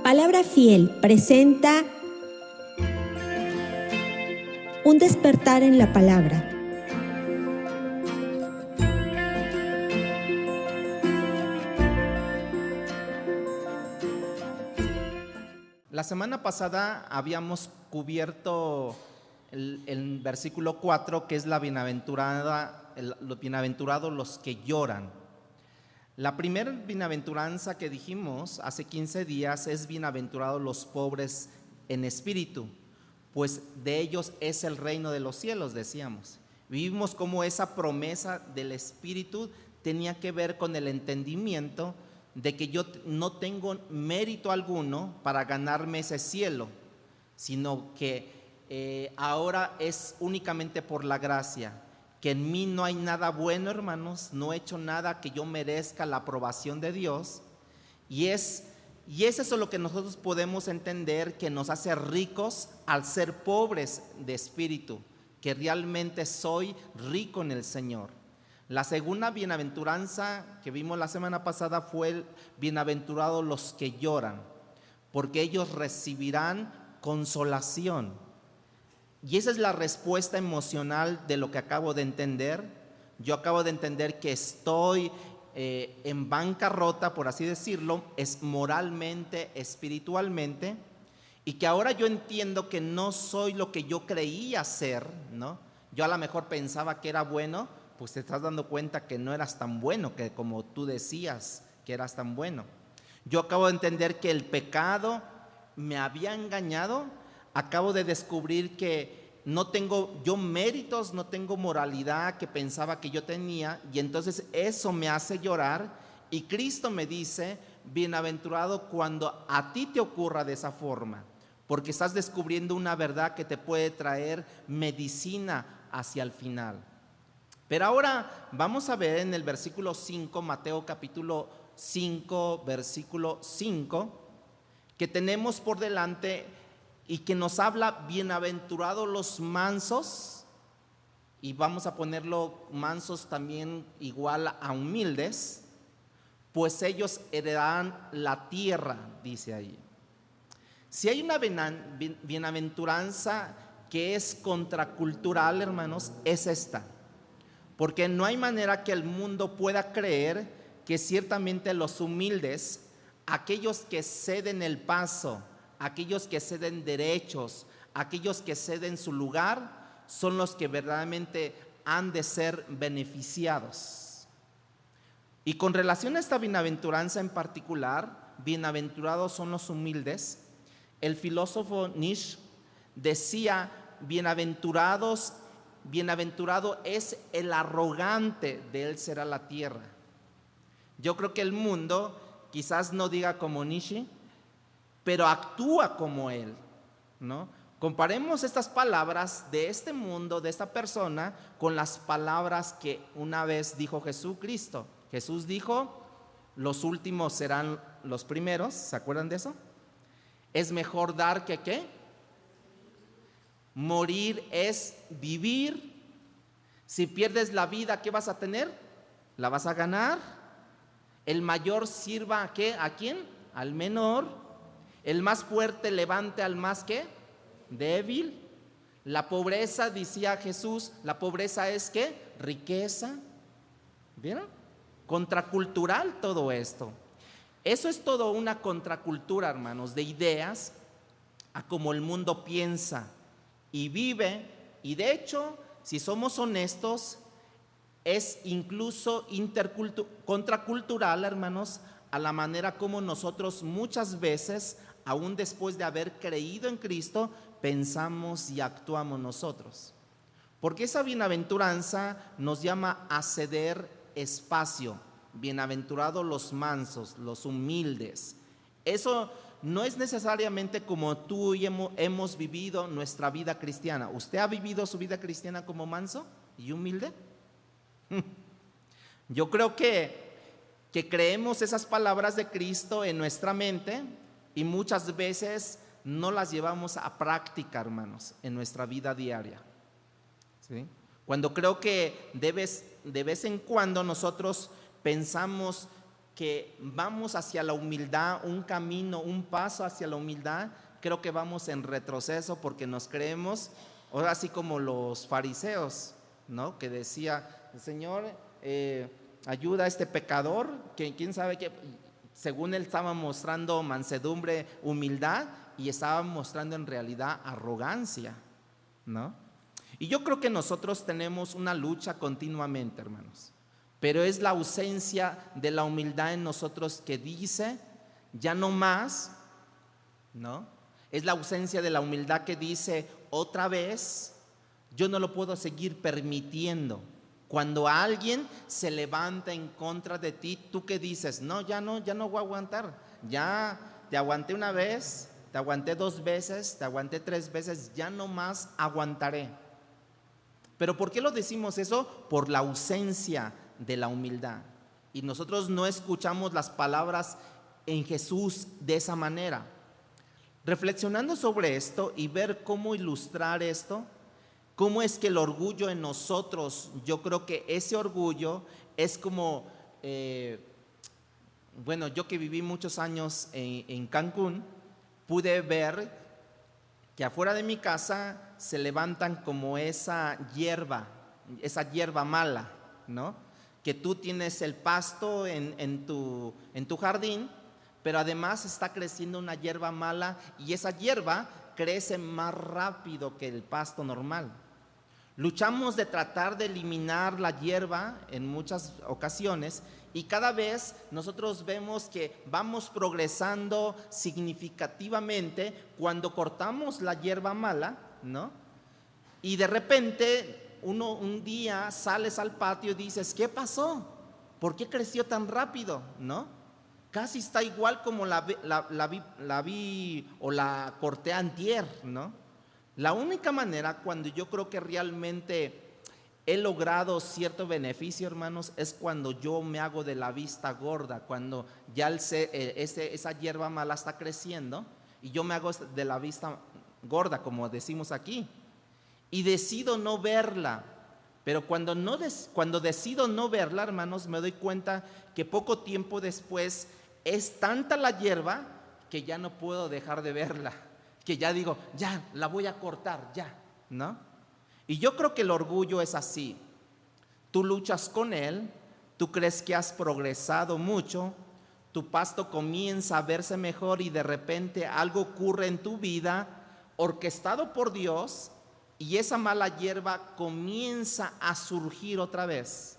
Palabra Fiel presenta un despertar en la palabra. La semana pasada habíamos cubierto el versículo 4, que es la los bienaventurados los que lloran. La primera bienaventuranza que dijimos hace 15 días es bienaventurados los pobres en espíritu, pues de ellos es el reino de los cielos, decíamos. Vimos cómo esa promesa del espíritu tenía que ver con el entendimiento de que yo no tengo mérito alguno para ganarme ese cielo, sino que ahora es únicamente por la gracia, que en mí no hay nada bueno, hermanos, no he hecho nada que yo merezca la aprobación de Dios, y es eso lo que nosotros podemos entender, que nos hace ricos al ser pobres de espíritu, que realmente soy rico en el Señor. La segunda bienaventuranza que vimos la semana pasada fue el bienaventurados los que lloran, porque ellos recibirán consolación. Y esa es la respuesta emocional de lo que acabo de entender. Yo acabo de entender que estoy en bancarrota, por así decirlo, es moralmente, espiritualmente, y que ahora yo entiendo que no soy lo que yo creía ser, ¿no? Yo a lo mejor pensaba que era bueno, pues te estás dando cuenta que no eras tan bueno que como tú decías que eras tan bueno. Yo acabo de entender que el pecado me había engañado. Acabo de descubrir que no tengo yo méritos, no tengo moralidad que pensaba que yo tenía, y entonces eso me hace llorar. Y Cristo me dice: bienaventurado cuando a ti te ocurra de esa forma, porque estás descubriendo una verdad que te puede traer medicina hacia el final. Pero ahora vamos a ver en el versículo 5, Mateo capítulo 5, versículo 5, que tenemos por delante y que nos habla bienaventurados los mansos, y vamos a ponerlo mansos también igual a humildes, pues ellos heredarán la tierra, dice ahí. Si hay una bienaventuranza que es contracultural, hermanos, es esta, porque no hay manera que el mundo pueda creer que ciertamente los humildes, aquellos que ceden el paso, aquellos que ceden derechos, aquellos que ceden su lugar, son los que verdaderamente han de ser beneficiados. Y con relación a esta bienaventuranza en particular, bienaventurados son los humildes, el filósofo Nietzsche decía: bienaventurado es el arrogante, de él será la tierra. Yo creo que el mundo quizás no diga como Nietzsche, pero actúa como él, ¿no? Comparemos estas palabras de este mundo, de esta persona, con las palabras que una vez dijo Jesucristo. Jesús dijo: los últimos serán los primeros. ¿Se acuerdan de eso? Es mejor dar que ¿qué? Morir es vivir. Si pierdes la vida, ¿qué vas a tener? La vas a ganar. El mayor sirva ¿a qué? ¿A quién? Al menor. El más fuerte levante al más ¿qué? Débil. La pobreza, decía Jesús, la pobreza es ¿qué? Riqueza. ¿Vieron? Contracultural todo esto. Eso es todo una contracultura, hermanos, de ideas a cómo el mundo piensa y vive. Y de hecho, si somos honestos, es incluso contracultural, hermanos, a la manera como nosotros muchas veces, aún después de haber creído en Cristo, pensamos y actuamos nosotros. Porque esa bienaventuranza nos llama a ceder espacio. Bienaventurados los mansos, los humildes. Eso no es necesariamente como tú y hemos vivido nuestra vida cristiana. ¿Usted ha vivido su vida cristiana como manso y humilde? Yo creo que creemos esas palabras de Cristo en nuestra mente y muchas veces no las llevamos a práctica, hermanos, en nuestra vida diaria. ¿Sí? Cuando creo que de vez en cuando nosotros pensamos que vamos hacia la humildad, un camino, un paso hacia la humildad, creo que vamos en retroceso porque nos creemos, ahora así como los fariseos, ¿no? Que decía, Señor, ayuda a este pecador, que quién sabe qué, según él estaba mostrando mansedumbre, humildad, y estaba mostrando en realidad arrogancia, ¿no? Y yo creo que nosotros tenemos una lucha continuamente, hermanos, pero es la ausencia de la humildad en nosotros que dice, ya no más, ¿no? Es la ausencia de la humildad que dice, otra vez, yo no lo puedo seguir permitiendo. Cuando alguien se levanta en contra de ti, ¿tú qué dices? No voy a aguantar. Ya te aguanté una vez, te aguanté 2 veces, te aguanté 3 veces, ya no más aguantaré. ¿Pero por qué lo decimos eso? Por la ausencia de la humildad. Y nosotros no escuchamos las palabras en Jesús de esa manera. Reflexionando sobre esto y ver cómo ilustrar esto, cómo es que el orgullo en nosotros, yo creo que ese orgullo es como, bueno, yo que viví muchos años en Cancún, pude ver que afuera de mi casa se levantan como esa hierba mala, ¿no? Que tú tienes el pasto en tu jardín, pero además está creciendo una hierba mala y esa hierba crece más rápido que el pasto normal. Luchamos de tratar de eliminar la hierba en muchas ocasiones y cada vez nosotros vemos que vamos progresando significativamente cuando cortamos la hierba mala, ¿no? Y de repente un día sales al patio y dices, ¿qué pasó? ¿Por qué creció tan rápido? ¿No? Casi está igual como la vi o la corté antier, ¿no? La única manera cuando yo creo que realmente he logrado cierto beneficio, hermanos, es cuando yo me hago de la vista gorda, cuando ya esa hierba mala está creciendo y yo me hago de la vista gorda, como decimos aquí, y decido no verla. Pero cuando decido no verla, hermanos, me doy cuenta que poco tiempo después es tanta la hierba que ya no puedo dejar de verla, que ya digo, ya, la voy a cortar, ya, ¿no? Y yo creo que el orgullo es así. Tú luchas con él, tú crees que has progresado mucho, tu pasto comienza a verse mejor y de repente algo ocurre en tu vida, orquestado por Dios, y esa mala hierba comienza a surgir otra vez.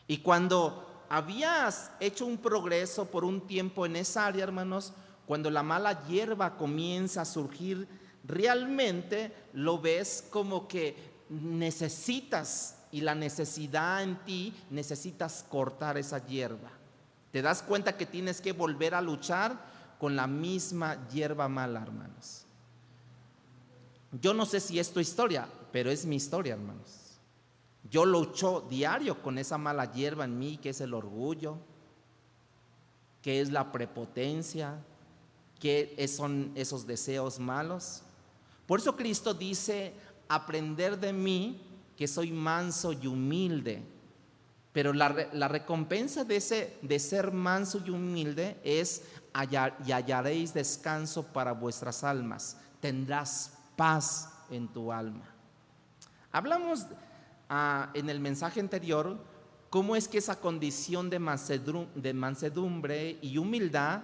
Y cuando habías hecho un progreso por un tiempo en esa área, hermanos, cuando la mala hierba comienza a surgir, realmente lo ves como que necesitas, y la necesidad en ti, necesitas cortar esa hierba. Te das cuenta que tienes que volver a luchar con la misma hierba mala, hermanos. Yo no sé si es tu historia, pero es mi historia, hermanos. Yo lucho diario con esa mala hierba en mí, que es el orgullo, que es la prepotencia, que son esos deseos malos. Por eso Cristo dice, aprender de mí, que soy manso y humilde. Pero la recompensa de ser manso y humilde es y hallaréis descanso para vuestras almas. Tendrás paz en tu alma. Hablamos en el mensaje anterior cómo es que esa condición de mansedumbre y humildad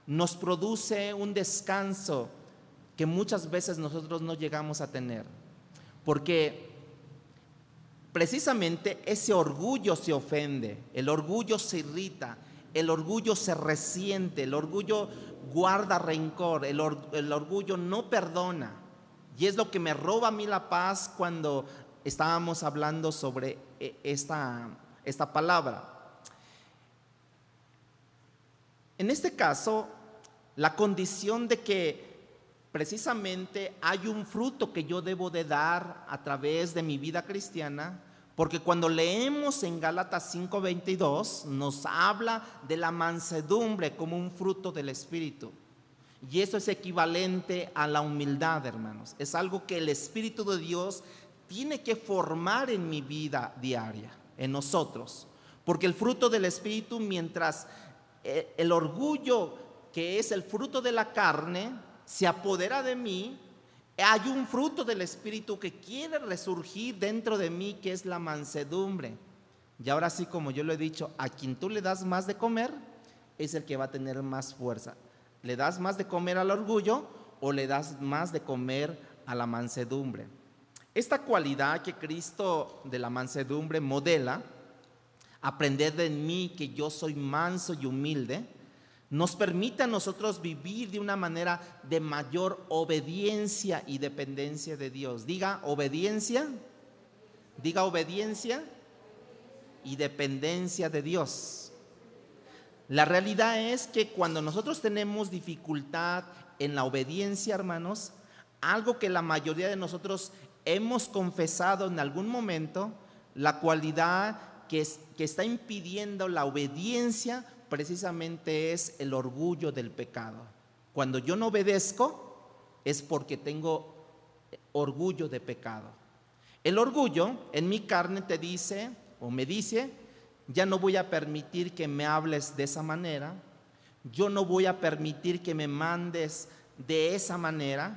nos produce un descanso que muchas veces nosotros no llegamos a tener, porque precisamente ese orgullo se ofende, el orgullo se irrita, el orgullo se resiente, el orgullo guarda rencor, el orgullo no perdona, y es lo que me roba a mí la paz cuando estábamos hablando sobre esta palabra. En este caso, la condición de que precisamente hay un fruto que yo debo de dar a través de mi vida cristiana, porque cuando leemos en Gálatas 5:22 nos habla de la mansedumbre como un fruto del Espíritu, y eso es equivalente a la humildad, hermanos. Es algo que el Espíritu de Dios tiene que formar en mi vida diaria, en nosotros, porque el fruto del Espíritu, mientras el orgullo, que es el fruto de la carne, se apodera de mí, hay un fruto del Espíritu que quiere resurgir dentro de mí, que es la mansedumbre. Y ahora sí, como yo lo he dicho, a quien tú le das más de comer es el que va a tener más fuerza. ¿Le das más de comer al orgullo o le das más de comer a la mansedumbre? Esta cualidad que Cristo de la mansedumbre modela, aprended de mí que yo soy manso y humilde, nos permite a nosotros vivir de una manera de mayor obediencia y dependencia de Dios. Diga obediencia y dependencia de Dios. La realidad es que cuando nosotros tenemos dificultad en la obediencia, hermanos, algo que la mayoría de nosotros hemos confesado en algún momento, la cualidad que está impidiendo la obediencia precisamente es el orgullo del pecado. Cuando yo no obedezco es porque tengo orgullo de pecado. El orgullo en mi carne te dice o me dice: ya no voy a permitir que me hables de esa manera, yo no voy a permitir que me mandes de esa manera,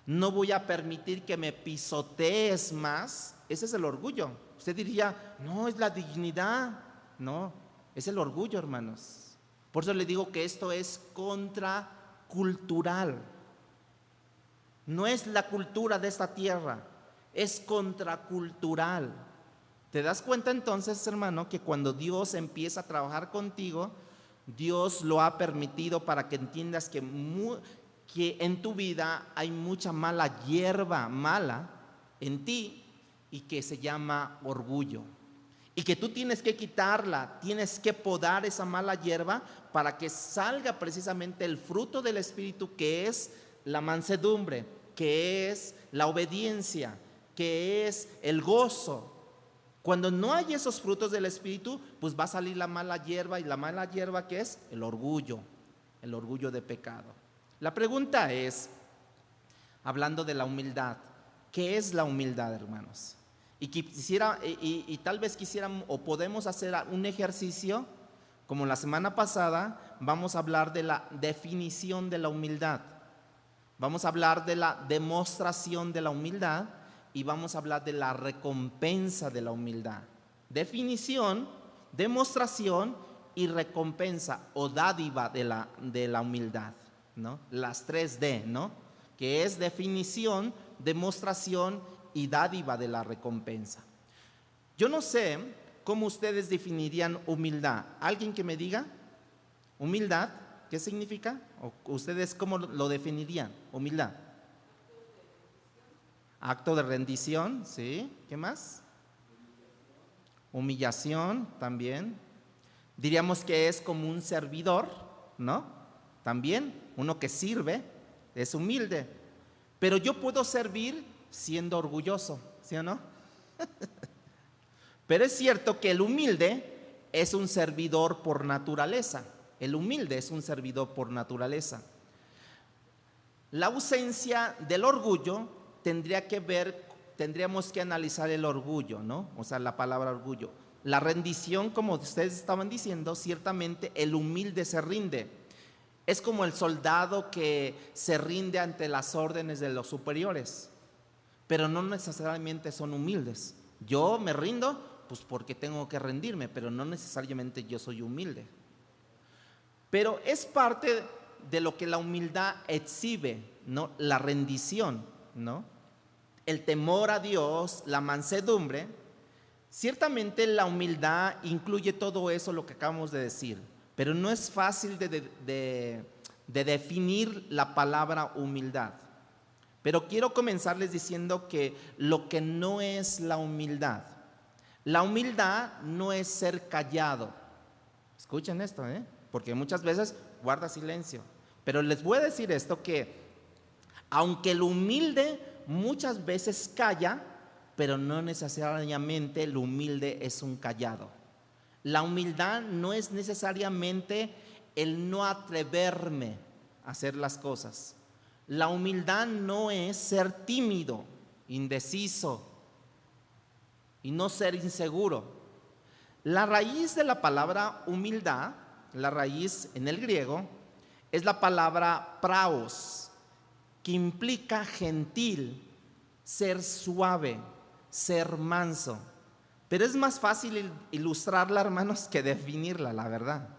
no voy a permitir que me pisotees más. Ese es el orgullo. Usted diría: no, es la dignidad. No, es el orgullo, hermanos. Por eso le digo que esto es contracultural. No es la cultura de esta tierra, es contracultural. ¿Te das cuenta entonces, hermano, que cuando Dios empieza a trabajar contigo, Dios lo ha permitido para que entiendas que en tu vida hay mucha mala hierba mala en ti y que se llama orgullo? Y que tú tienes que quitarla, tienes que podar esa mala hierba para que salga precisamente el fruto del Espíritu, que es la mansedumbre, que es la obediencia, que es el gozo. Cuando no hay esos frutos del Espíritu, pues va a salir la mala hierba, y la mala hierba, ¿qué es? El orgullo de pecado. La pregunta es, hablando de la humildad, ¿qué es la humildad, hermanos? Y tal vez quisiéramos o podemos hacer un ejercicio, como la semana pasada. Vamos a hablar de la definición de la humildad, vamos a hablar de la demostración de la humildad y vamos a hablar de la recompensa de la humildad. Definición, demostración y recompensa o dádiva de la humildad, ¿no? Las 3D, ¿no? Que es definición, demostración y dádiva de la recompensa. Yo no sé cómo ustedes definirían humildad. ¿Alguien que me diga? Humildad, ¿qué significa? ¿O ustedes cómo lo definirían? Humildad. Acto de rendición, ¿sí? ¿Qué más? Humillación también. Diríamos que es como un servidor, ¿no? También, uno que sirve, es humilde. Pero yo puedo servir siendo orgulloso, ¿sí o no? Pero es cierto que el humilde es un servidor por naturaleza. El humilde es un servidor por naturaleza. La ausencia del orgullo tendríamos que analizar el orgullo, ¿no? O sea, la palabra orgullo. La rendición, como ustedes estaban diciendo, ciertamente el humilde se rinde. Es como el soldado que se rinde ante las órdenes de los superiores, pero no necesariamente son humildes. Yo me rindo pues porque tengo que rendirme, pero no necesariamente yo soy humilde. Pero es parte de lo que la humildad exhibe, ¿no? La rendición, ¿no? El temor a Dios, la mansedumbre. Ciertamente la humildad incluye todo eso, lo que acabamos de decir, pero no es fácil de definir la palabra humildad. Pero quiero comenzarles diciendo que lo que no es la humildad no es ser callado. Escuchen esto, porque muchas veces guarda silencio. Pero les voy a decir esto, que aunque el humilde muchas veces calla, pero no necesariamente el humilde es un callado. La humildad no es necesariamente el no atreverme a hacer las cosas. La humildad no es ser tímido, indeciso y no ser inseguro. La raíz de la palabra humildad la raíz en el griego, es la palabra praos, que implica gentil, ser suave, ser manso. Pero es más fácil ilustrarla, hermanos, que definirla, la verdad.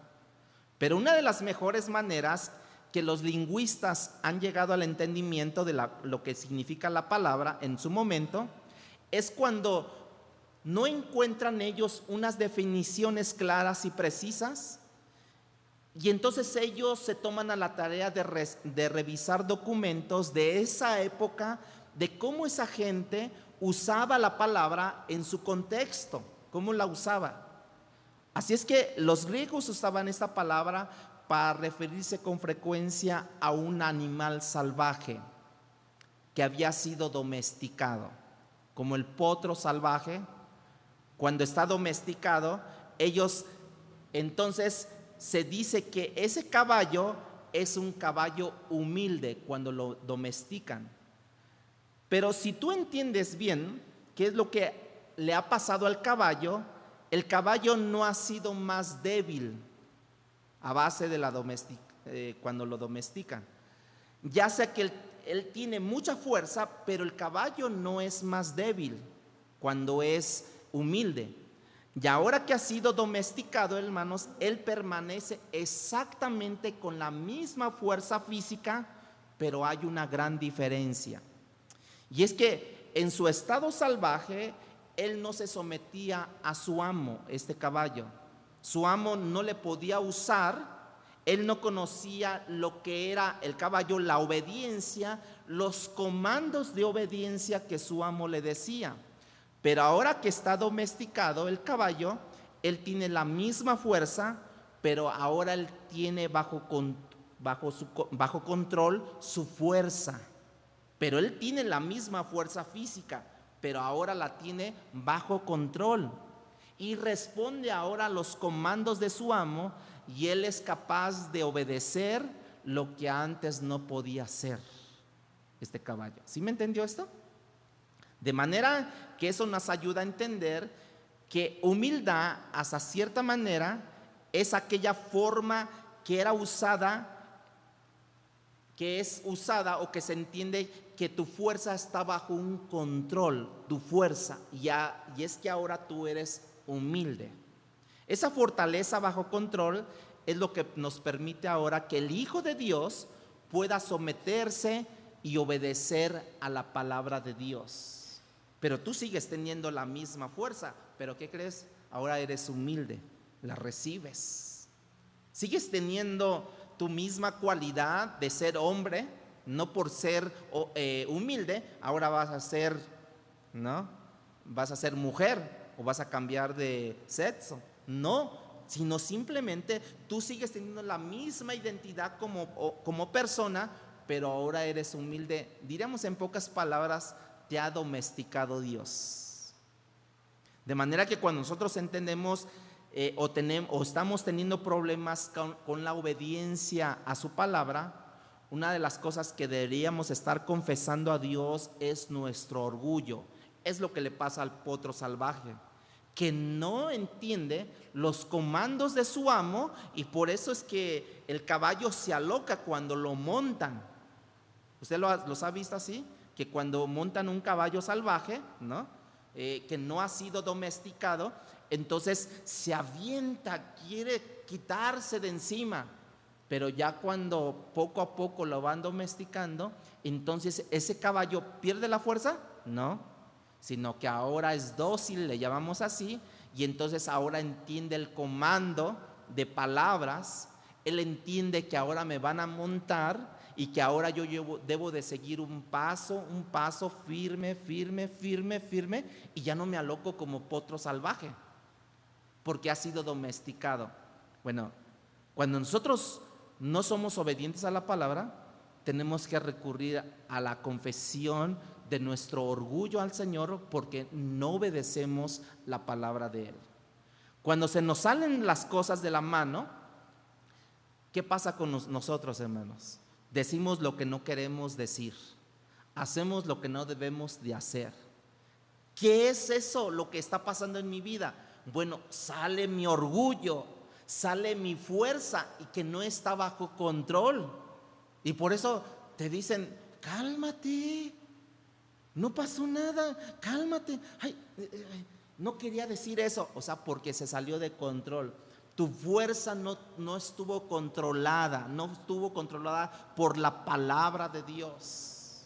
Pero una de las mejores maneras que los lingüistas han llegado al entendimiento de lo que significa la palabra en su momento es cuando no encuentran ellos unas definiciones claras y precisas, y entonces ellos se toman a la tarea de revisar documentos de esa época, de cómo esa gente usaba la palabra en su contexto, cómo la usaba. Así es que los griegos usaban esta palabra para referirse con frecuencia a un animal salvaje que había sido domesticado, como el potro salvaje. Cuando está domesticado, ellos entonces se dice que ese caballo es un caballo humilde cuando lo domestican. Pero si tú entiendes bien qué es lo que le ha pasado al caballo, el caballo no ha sido más débil a base de cuando lo domestican. Ya sea que él tiene mucha fuerza, pero el caballo no es más débil cuando es humilde. Y ahora que ha sido domesticado, hermanos, él permanece exactamente con la misma fuerza física, pero hay una gran diferencia. Y es que en su estado salvaje, él no se sometía a su amo, este caballo. Su amo no le podía usar, él no conocía lo que era el caballo, la obediencia, los comandos de obediencia que su amo le decía. Pero ahora que está domesticado el caballo, él tiene la misma fuerza, pero ahora él tiene bajo control su fuerza. Pero él tiene la misma fuerza física, pero ahora la tiene bajo control. Y responde ahora a los comandos de su amo, y él es capaz de obedecer lo que antes no podía hacer este caballo. ¿Sí me entendió esto? De manera que eso nos ayuda a entender que humildad, hasta cierta manera, es aquella forma que era usada, que es usada o que se entiende que tu fuerza está bajo un control, tu fuerza, y es que ahora tú eres humilde. Esa fortaleza bajo control es lo que nos permite ahora que el Hijo de Dios pueda someterse y obedecer a la palabra de Dios. Pero tú sigues teniendo la misma fuerza, pero ¿qué crees? Ahora eres humilde, la recibes. Sigues teniendo tu misma cualidad de ser hombre, no por ser humilde, ahora vas a ser, ¿no? Vas a ser mujer o vas a cambiar de sexo. No, sino simplemente tú sigues teniendo la misma identidad como persona, pero ahora eres humilde. Diremos en pocas palabras, te ha domesticado Dios. De manera que cuando nosotros entendemos o estamos teniendo problemas con la obediencia a su palabra, una de las cosas que deberíamos estar confesando a Dios es nuestro orgullo. Es lo que le pasa al potro salvaje, que no entiende los comandos de su amo, y por eso es que el caballo se aloca cuando lo montan. ¿Usted los ha visto así? Que cuando montan un caballo salvaje, ¿no? Que no ha sido domesticado, entonces se avienta, quiere quitarse de encima. Pero ya cuando poco a poco lo van domesticando, entonces ese caballo pierde la fuerza, no, sino que ahora es dócil, le llamamos así, y entonces ahora entiende el comando de palabras. Él entiende que ahora me van a montar y que ahora yo debo de seguir un paso firme, y ya no me aloco como potro salvaje, porque ha sido domesticado. Bueno, cuando nosotros no somos obedientes a la palabra, tenemos que recurrir a la confesión de nuestro orgullo al Señor, porque no obedecemos la palabra de Él. Cuando se nos salen las cosas de la mano, ¿qué pasa con nosotros, hermanos? Decimos lo que no queremos decir, hacemos lo que no debemos de hacer. ¿Qué es eso lo que está pasando en mi vida? Bueno, sale mi orgullo, sale mi fuerza y que no está bajo control. Y por eso te dicen, cálmate, no pasó nada, cálmate. No quería decir eso, o sea, porque se salió de control. Tu fuerza no estuvo controlada, por la palabra de Dios.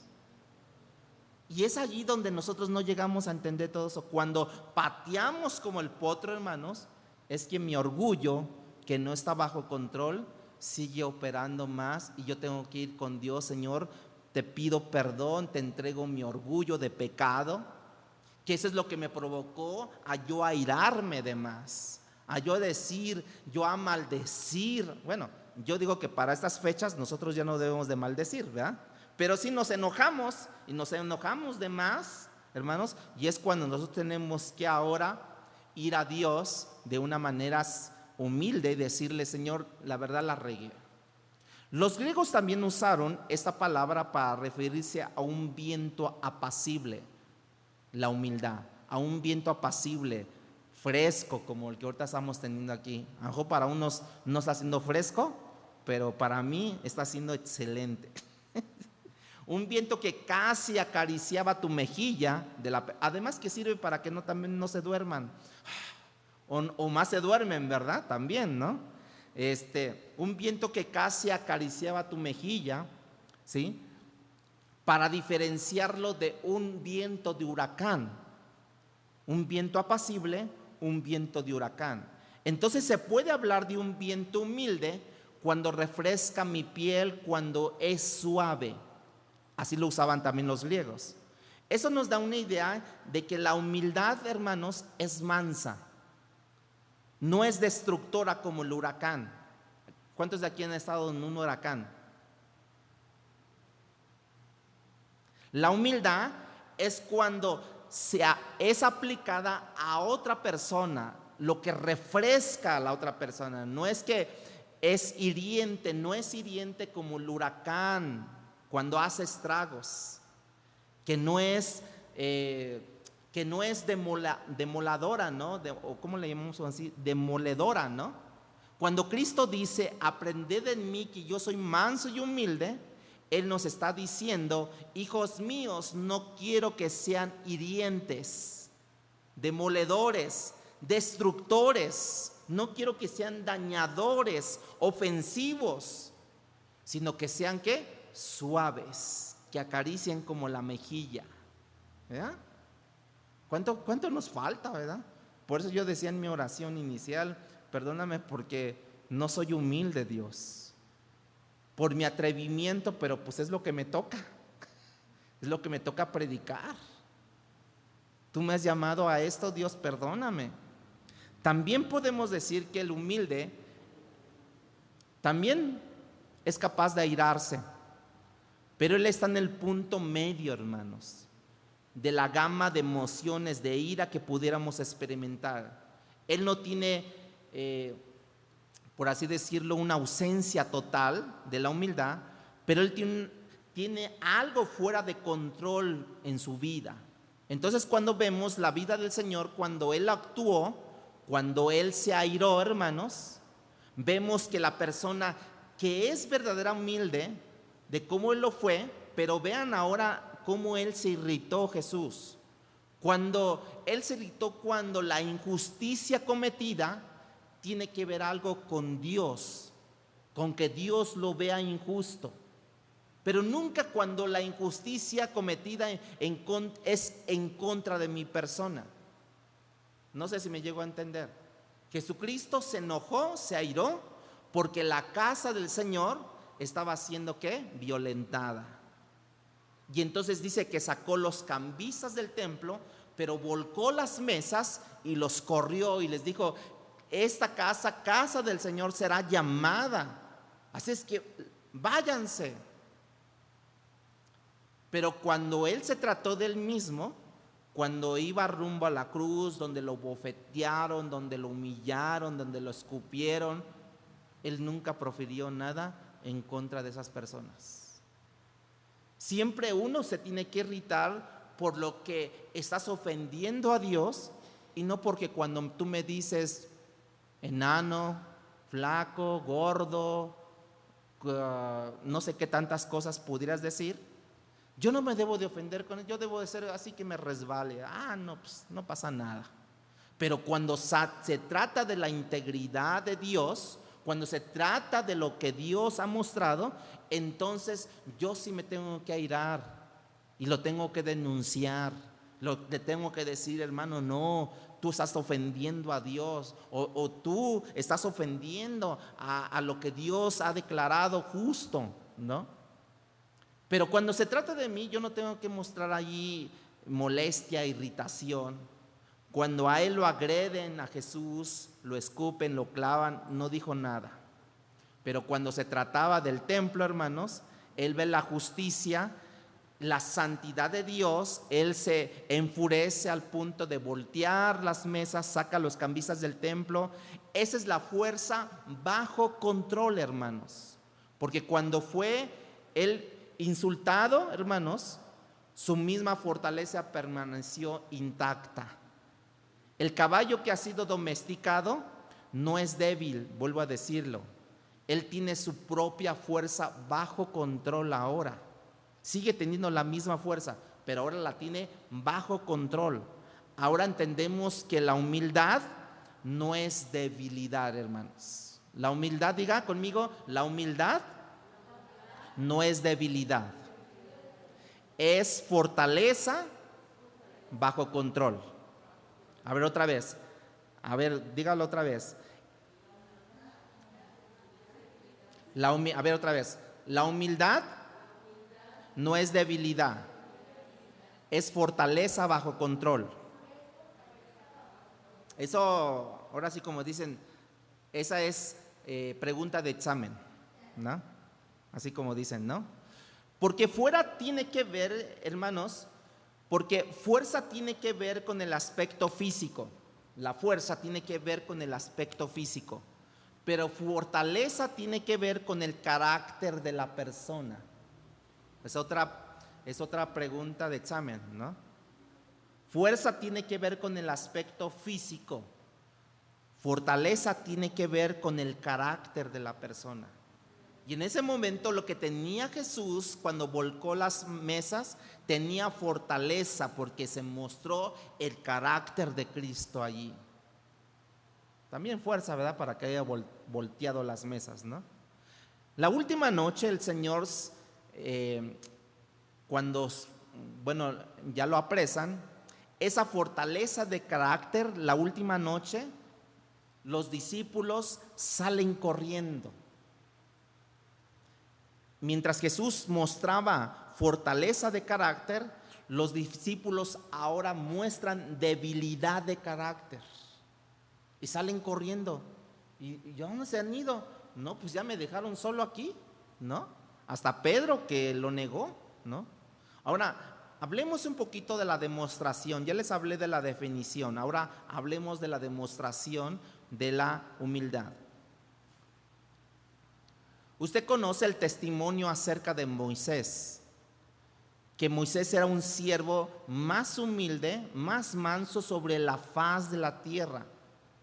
Y es allí donde nosotros no llegamos a entender todo eso. Cuando pateamos como el potro, hermanos, es que mi orgullo, que no está bajo control, sigue operando más y yo tengo que ir con Dios. Señor, te pido perdón, te entrego mi orgullo de pecado, que eso es lo que me provocó a yo airarme de más, a yo decir, yo a maldecir. Bueno, yo digo que para estas fechas nosotros ya no debemos de maldecir, ¿verdad? Pero si nos enojamos y nos enojamos de más, hermanos, y es cuando nosotros tenemos que ahora ir a Dios de una manera humilde y decirle, Señor, la verdad la regué. Los griegos también usaron esta palabra para referirse a un viento apacible, la humildad, a un viento apacible, fresco, como el que ahorita estamos teniendo aquí. A lo mejor para unos no está siendo fresco, pero para mí está siendo excelente. Un viento que casi acariciaba tu mejilla, además que sirve para que también no se duerman, o más se duermen, ¿verdad? También, ¿no? Un viento que casi acariciaba tu mejilla, ¿sí? Para diferenciarlo de un viento de huracán, un viento apacible, un viento de huracán. Entonces se puede hablar de un viento humilde cuando refresca mi piel, cuando es suave. Así lo usaban también los griegos. Eso nos da una idea de que la humildad, hermanos, es mansa. No es destructora como el huracán. ¿Cuántos de aquí han estado en un huracán? La humildad es cuando es aplicada a otra persona, lo que refresca a la otra persona. No es que es hiriente, no es hiriente como el huracán cuando hace estragos, que no es demoladora, ¿no? O ¿cómo le llamamos así? Demoledora, ¿no? Cuando Cristo dice, aprended en mí que yo soy manso y humilde, Él nos está diciendo, hijos míos, no quiero que sean hirientes, demoledores, destructores, no quiero que sean dañadores, ofensivos, sino que sean, ¿qué? Suaves, que acaricien como la mejilla, ¿verdad? ¿Cuánto nos falta, verdad? Por eso yo decía en mi oración inicial, perdóname porque no soy humilde, Dios, por mi atrevimiento, pero pues es lo que me toca, es lo que me toca predicar. Tú me has llamado a esto, Dios, perdóname. También podemos decir que el humilde también es capaz de airarse, pero él está en el punto medio, hermanos, de la gama de emociones de ira que pudiéramos experimentar. Él no tiene, por así decirlo, una ausencia total de la humildad, pero él tiene algo fuera de control en su vida. Entonces, cuando vemos la vida del Señor, cuando Él actuó, cuando Él se airó, hermanos, vemos que la persona que es verdadera humilde, de cómo Él lo fue, pero vean ahora cómo Él se irritó, Jesús. Cuando Él se irritó, cuando la injusticia cometida tiene que ver algo con Dios, con que Dios lo vea injusto. Pero nunca cuando la injusticia cometida es en contra de mi persona. No sé si me llego a entender. Jesucristo se enojó, se airó, porque la casa del Señor estaba siendo, ¿qué? Violentada. Y entonces dice que sacó los cambistas del templo, pero volcó las mesas y los corrió y les dijo, esta casa, casa del Señor, será llamada. Así es que váyanse. Pero cuando Él se trató de Él mismo, cuando iba rumbo a la cruz, donde lo bofetearon, donde lo humillaron, donde lo escupieron, Él nunca profirió nada en contra de esas personas. Siempre uno se tiene que irritar por lo que estás ofendiendo a Dios y no porque cuando tú me dices enano, flaco, gordo, no sé qué tantas cosas pudieras decir, yo no me debo de ofender con él, yo debo de ser así que me resbale. No, pues no pasa nada. Pero cuando se trata de la integridad de Dios, cuando se trata de lo que Dios ha mostrado, entonces yo sí me tengo que airar y lo tengo que denunciar. Le tengo que decir, hermano, no, tú estás ofendiendo a Dios, o tú estás ofendiendo a lo que Dios ha declarado justo, ¿no? Pero cuando se trata de mí, yo no tengo que mostrar allí molestia, irritación. Cuando a él lo agreden, a Jesús, lo escupen, lo clavan, no dijo nada. Pero cuando se trataba del templo, hermanos, él ve la justicia, la santidad de Dios, él se enfurece al punto de voltear las mesas, saca a los cambistas del templo. Esa es la fuerza bajo control, hermanos. Porque cuando fue él insultado, hermanos, su misma fortaleza permaneció intacta. El caballo que ha sido domesticado no es débil, vuelvo a decirlo. Él tiene su propia fuerza bajo control ahora. Sigue teniendo la misma fuerza, pero ahora la tiene bajo control. Ahora entendemos que la humildad no es debilidad, hermanos. La humildad, diga conmigo, la humildad no es debilidad. Es fortaleza bajo control. A ver otra vez. A ver, dígalo otra vez. A ver otra vez. La humildad no es debilidad. Es fortaleza bajo control. Eso, ahora sí como dicen, esa es pregunta de examen, ¿no? Así como dicen, ¿no? Porque fuera tiene que ver, hermanos, porque fuerza tiene que ver con el aspecto físico. La fuerza tiene que ver con el aspecto físico. Pero fortaleza tiene que ver con el carácter de la persona. Es otra pregunta de examen, ¿no? Fuerza tiene que ver con el aspecto físico. Fortaleza tiene que ver con el carácter de la persona. Y en ese momento lo que tenía Jesús cuando volcó las mesas, tenía fortaleza porque se mostró el carácter de Cristo allí. También fuerza, ¿verdad? Para que haya volteado las mesas, ¿no? La última noche el Señor, cuando, ya lo apresan, esa fortaleza de carácter, la última noche, los discípulos salen corriendo. Mientras Jesús mostraba fortaleza de carácter, los discípulos ahora muestran debilidad de carácter y salen corriendo. ¿Y dónde se han ido? No, pues ya me dejaron solo aquí, ¿no? Hasta Pedro que lo negó, ¿no? Ahora, hablemos un poquito de la demostración. Ya les hablé de la definición, ahora hablemos de la demostración de la humildad. Usted conoce el testimonio acerca de Moisés, que Moisés era un siervo más humilde, más manso sobre la faz de la tierra,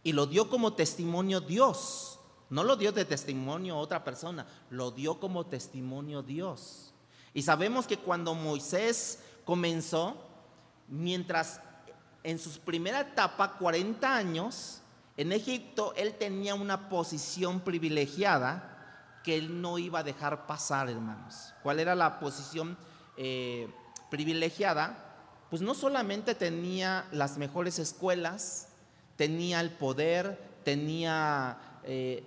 y lo dio como testimonio Dios. No lo dio de testimonio a otra persona, lo dio como testimonio Dios. Y sabemos que cuando Moisés comenzó, mientras en su primera etapa, 40 años, en Egipto, él tenía una posición privilegiada que él no iba a dejar pasar, hermanos. ¿Cuál era la posición privilegiada? Pues no solamente tenía las mejores escuelas, tenía el poder, tenía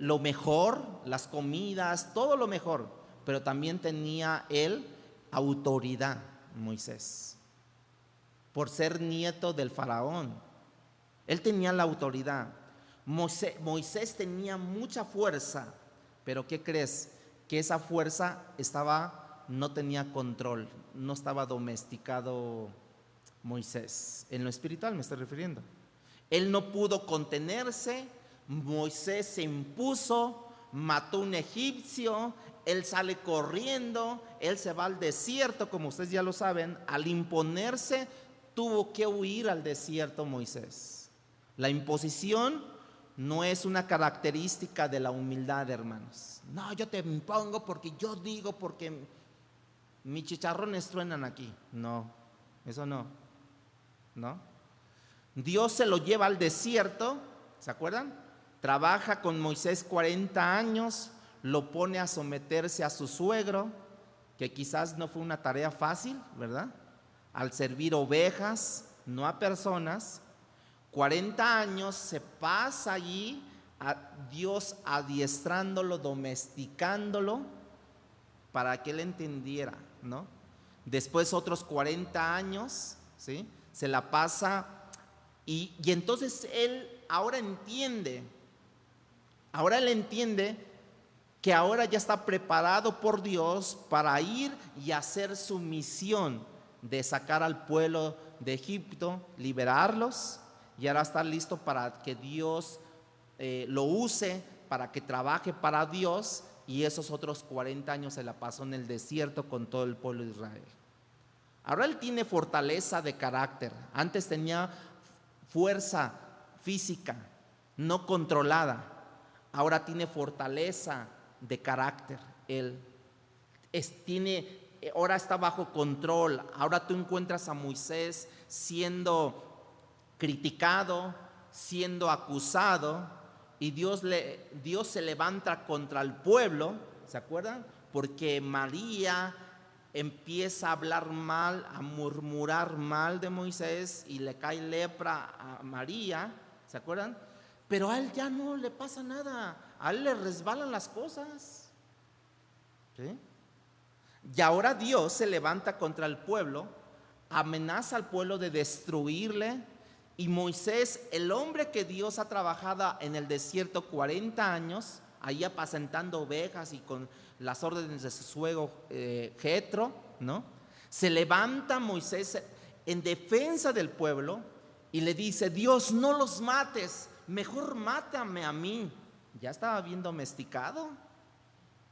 lo mejor, las comidas, todo lo mejor, pero también tenía él autoridad, Moisés, por ser nieto del faraón. Él tenía la autoridad. Moisés tenía mucha fuerza, pero ¿qué crees? Que esa fuerza no tenía control, no estaba domesticado Moisés. En lo espiritual me estoy refiriendo. Él no pudo contenerse. Moisés se impuso, mató a un egipcio, él sale corriendo, él se va al desierto, como ustedes ya lo saben. Al imponerse, tuvo que huir al desierto Moisés. La imposición no es una característica de la humildad, hermanos. No, yo te impongo porque yo digo, porque mis chicharrones truenan aquí. No, eso no. Dios se lo lleva al desierto, ¿se acuerdan? Trabaja con Moisés 40 años, lo pone a someterse a su suegro, que quizás no fue una tarea fácil, ¿verdad? Al servir ovejas, no a personas. 40 años se pasa allí, a Dios adiestrándolo, domesticándolo, para que él entendiera, ¿no? Después otros 40 años, ¿sí? Se la pasa y entonces él ahora entiende, que ahora ya está preparado por Dios para ir y hacer su misión de sacar al pueblo de Egipto, liberarlos, y ahora está listo para que Dios lo use, para que trabaje para Dios, y esos otros 40 años se la pasó en el desierto con todo el pueblo de Israel. Ahora él tiene fortaleza de carácter. Antes tenía fuerza física no controlada. Ahora tiene fortaleza de carácter. Él ahora está bajo control. Ahora tú encuentras a Moisés siendo criticado, siendo acusado, y Dios se levanta contra el pueblo, ¿se acuerdan? Porque María empieza a hablar mal, a murmurar mal de Moisés, y le cae lepra a María, ¿se acuerdan? Pero a él ya no le pasa nada, a él le resbalan las cosas, ¿sí? Y ahora Dios se levanta contra el pueblo, amenaza al pueblo de destruirle, y Moisés, el hombre que Dios ha trabajado en el desierto 40 años, ahí apacentando ovejas y con las órdenes de su suegro Jetro, ¿no? Se levanta Moisés en defensa del pueblo y le dice: Dios, no los mates, mejor mátame a mí. Ya estaba bien domesticado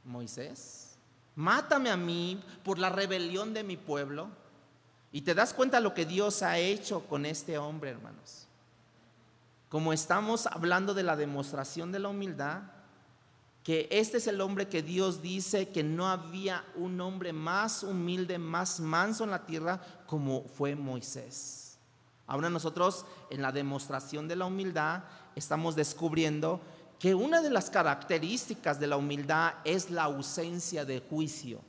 Moisés. Mátame a mí por la rebelión de mi pueblo. Y te das cuenta lo que Dios ha hecho con este hombre, hermanos. Como estamos hablando de la demostración de la humildad, que este es el hombre que Dios dice que no había un hombre más humilde, más manso en la tierra como fue Moisés. Ahora nosotros en la demostración de la humildad estamos descubriendo que una de las características de la humildad es la ausencia de juicio.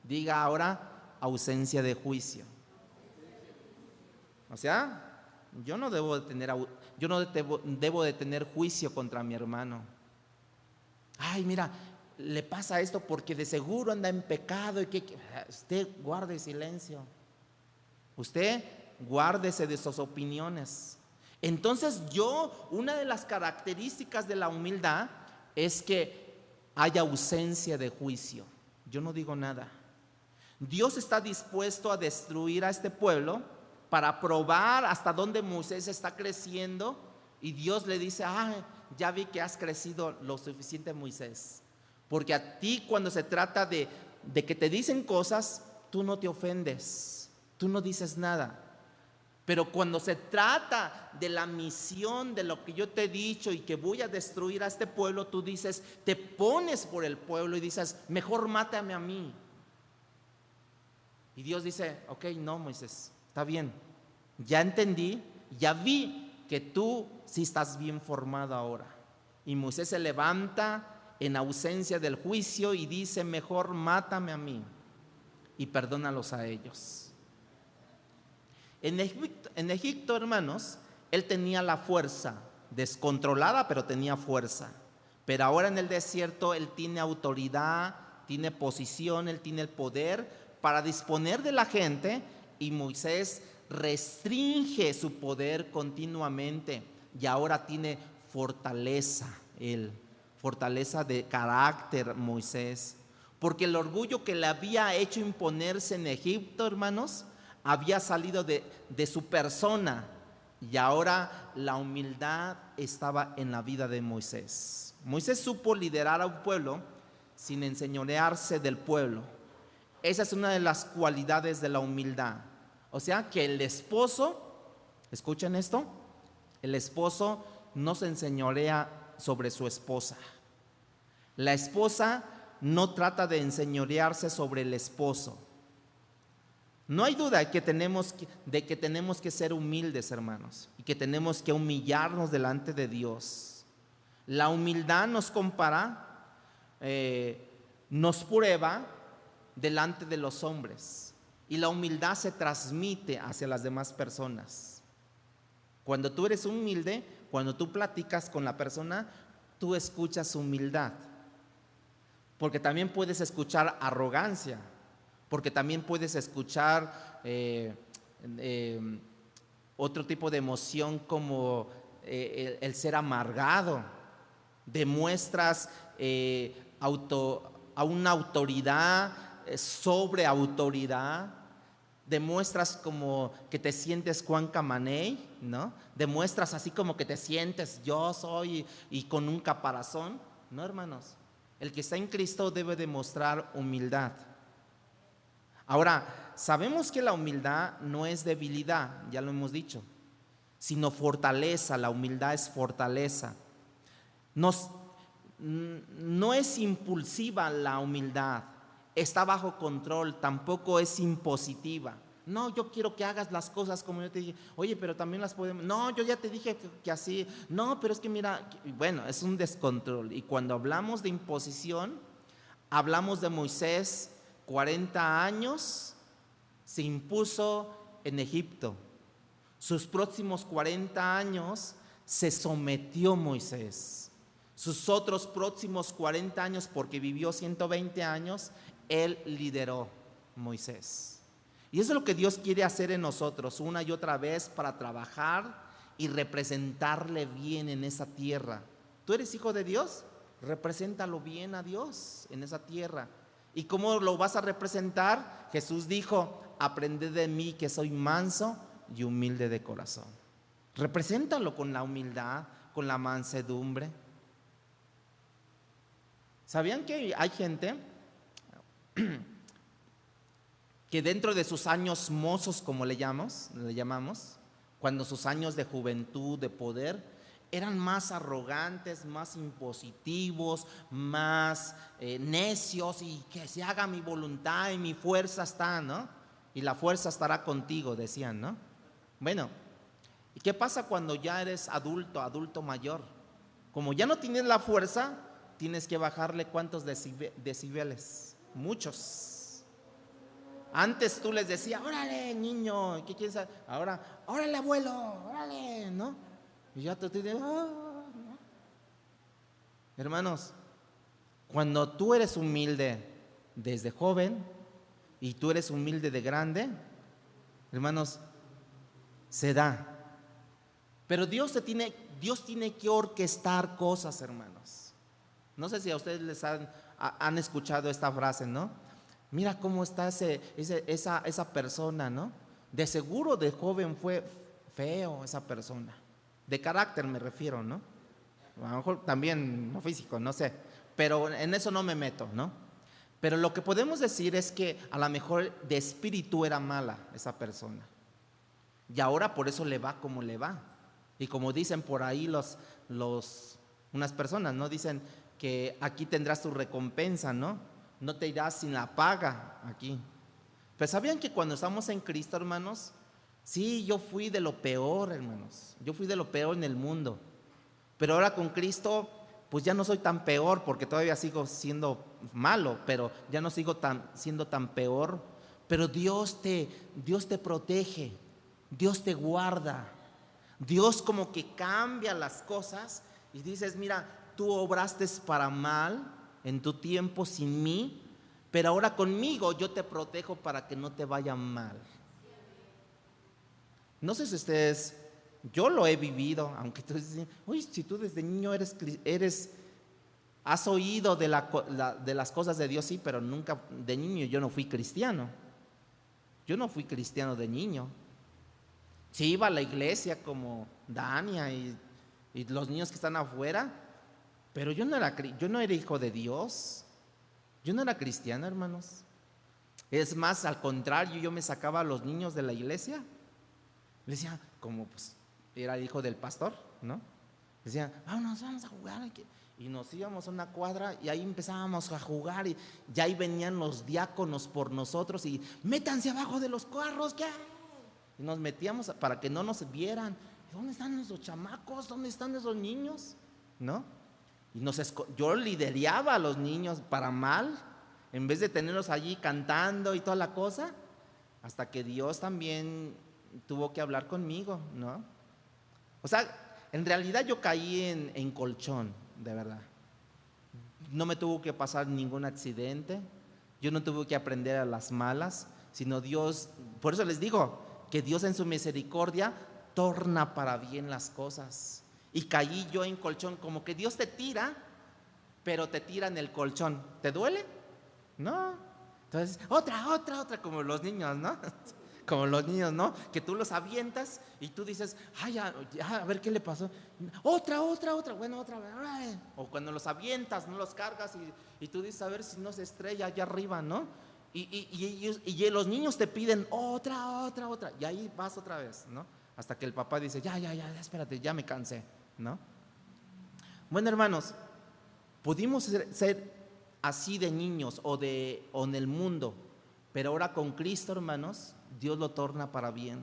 Diga ahora: ausencia de juicio. O sea, yo no debo de tener juicio contra mi hermano. Ay, mira, le pasa esto porque de seguro anda en pecado. Usted guarde silencio. Usted guárdese de sus opiniones. Entonces una de las características de la humildad es que haya ausencia de juicio. Yo no digo nada. Dios está dispuesto a destruir a este pueblo para probar hasta dónde Moisés está creciendo, y Dios le dice: ya vi que has crecido lo suficiente, Moisés, porque a ti cuando se trata de que te dicen cosas, tú no te ofendes, tú no dices nada. Pero cuando se trata de la misión, de lo que yo te he dicho y que voy a destruir a este pueblo, tú dices, te pones por el pueblo y dices: mejor mátame a mí. Y Dios dice: ok, no, Moisés, está bien, ya entendí, ya vi que tú sí estás bien formado ahora. Y Moisés se levanta en ausencia del juicio y dice: mejor mátame a mí y perdónalos a ellos. En Egipto, hermanos, él tenía la fuerza, descontrolada, pero tenía fuerza. Pero ahora en el desierto él tiene autoridad, tiene posición, él tiene el poder para disponer de la gente, y Moisés restringe su poder continuamente, y ahora tiene fortaleza, fortaleza de carácter Moisés, porque el orgullo que le había hecho imponerse en Egipto, hermanos, había salido de su persona, y ahora la humildad estaba en la vida de Moisés. Moisés supo liderar a un pueblo sin enseñorearse del pueblo. Esa es una de las cualidades de la humildad. O sea que el esposo, escuchen esto, el esposo no se enseñorea sobre su esposa. La esposa no trata de enseñorearse sobre el esposo. No hay duda de que tenemos que ser humildes, hermanos, y que tenemos que humillarnos delante de Dios. La humildad nos compara, nos prueba delante de los hombres, y la humildad se transmite hacia las demás personas. Cuando tú eres humilde, cuando tú platicas con la persona, tú escuchas humildad, porque también puedes escuchar arrogancia, porque también puedes escuchar otro tipo de emoción como el ser amargado. Demuestras a una autoridad sobre autoridad. Demuestras como que te sientes Juan Camaney, ¿no? Demuestras así como que te sientes yo soy y con un caparazón. No, hermanos, el que está en Cristo debe demostrar humildad. Ahora, sabemos que la humildad no es debilidad, ya lo hemos dicho, sino fortaleza. La humildad es fortaleza. No es impulsiva la humildad, está bajo control, tampoco es impositiva. No, yo quiero que hagas las cosas como yo te dije. Oye, pero también las podemos. No, yo ya te dije que así. No, pero es que mira, bueno, es un descontrol. Y cuando hablamos de imposición, hablamos de Moisés, 40 años se impuso en Egipto. Sus próximos 40 años se sometió Moisés. Sus otros próximos 40 años, porque vivió 120 años, él lideró Moisés. Y eso es lo que Dios quiere hacer en nosotros una y otra vez para trabajar y representarle bien en esa tierra. ¿Tú eres hijo de Dios? Represéntalo bien a Dios en esa tierra. ¿Y cómo lo vas a representar? Jesús dijo: aprended de mí que soy manso y humilde de corazón. Represéntalo con la humildad, con la mansedumbre. ¿Sabían que hay gente que dentro de sus años mozos, como le llamamos, cuando sus años de juventud, de poder, eran más arrogantes, más impositivos, más necios, y que se haga mi voluntad y mi fuerza está, ¿no? Y la fuerza estará contigo, decían, ¿no? Bueno, ¿y qué pasa cuando ya eres adulto mayor? Como ya no tienes la fuerza, tienes que bajarle ¿cuántos decibeles? Muchos. Antes tú les decías: órale, niño, ¿qué quieres hacer? Ahora, órale, abuelo, órale, ¿no? Y ya te dices, ¿no? Hermanos, cuando tú eres humilde desde joven y tú eres humilde de grande, hermanos, se da. Pero Dios tiene que orquestar cosas, hermanos. No sé si a ustedes les han escuchado esta frase, ¿no? Mira cómo está esa persona, ¿no? De seguro de joven fue feo esa persona. De carácter me refiero, ¿no? A lo mejor también no físico, no sé. Pero en eso no me meto, ¿no? Pero lo que podemos decir es que a lo mejor de espíritu era mala esa persona. Y ahora por eso le va como le va. Y como dicen por ahí unas personas, ¿no? Dicen que aquí tendrás tu recompensa, ¿no? No te irás sin la paga aquí. Pero ¿sabían que cuando estamos en Cristo, hermanos? Sí, yo fui de lo peor, hermanos. Yo fui de lo peor en el mundo. Pero ahora con Cristo, pues ya no soy tan peor, porque todavía sigo siendo malo, pero ya no sigo siendo tan peor. Pero Dios te protege, Dios te guarda. Dios como que cambia las cosas y dices: mira, tú obraste para mal en tu tiempo sin mí, pero ahora conmigo yo te protejo para que no te vaya mal. No sé si ustedes, yo lo he vivido, aunque tú dices: uy, si tú desde niño has oído de las cosas de Dios, sí, pero nunca, de niño yo no fui cristiano. Yo no fui cristiano de niño. Sí iba a la iglesia como Dania y los niños que están afuera, pero yo no era hijo de Dios. Yo no era cristiano, hermanos. Es más, al contrario, yo me sacaba a los niños de la iglesia. Le decía, como pues era hijo del pastor, ¿no? Decían, vamos a jugar. Y nos íbamos a una cuadra y ahí empezábamos a jugar y ya ahí venían los diáconos por nosotros y métanse abajo de los carros, ¿qué? Y nos metíamos para que no nos vieran. ¿Dónde están esos chamacos? ¿Dónde están esos niños? ¿No? Y yo lideraba a los niños para mal, en vez de tenerlos allí cantando y toda la cosa, hasta que Dios también tuvo que hablar conmigo, ¿no? O sea, en realidad yo caí en colchón, de verdad. No me tuvo que pasar ningún accidente, yo no tuve que aprender a las malas, sino Dios, por eso les digo, que Dios en su misericordia torna para bien las cosas. Y caí yo en colchón, como que Dios te tira, pero te tira en el colchón. ¿Te duele? No. Entonces, otra, como los niños, ¿no? Como los niños, ¿no? Que tú los avientas y tú dices, ay, ya, a ver qué le pasó. Otra, bueno, otra vez. O cuando los avientas, no los cargas y tú dices, a ver si no se estrella allá arriba, ¿no? Y los niños te piden otra. Y ahí vas otra vez, ¿no? Hasta que el papá dice, ya, espérate, ya me cansé, ¿no? Bueno, hermanos, pudimos ser así de niños o en el mundo, pero ahora con Cristo, hermanos, Dios lo torna para bien.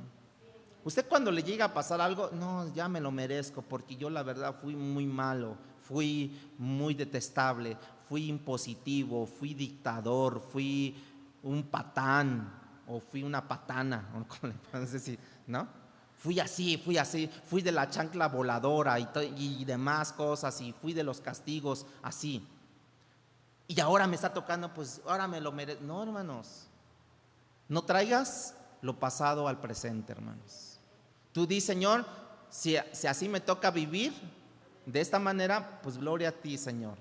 Usted cuando le llega a pasar algo, no, ya me lo merezco, porque yo la verdad fui muy malo, fui muy detestable, fui impositivo, fui dictador, fui un patán o fui una patana, ¿cómo le puedes decir? ¿No? Fui así, fui de la chancla voladora y demás cosas, y fui de los castigos así. Y ahora me está tocando, pues ahora me lo merezco. No, hermanos, no traigas lo pasado al presente, hermanos. Tú di, Señor, si así me toca vivir de esta manera, pues gloria a ti, Señor.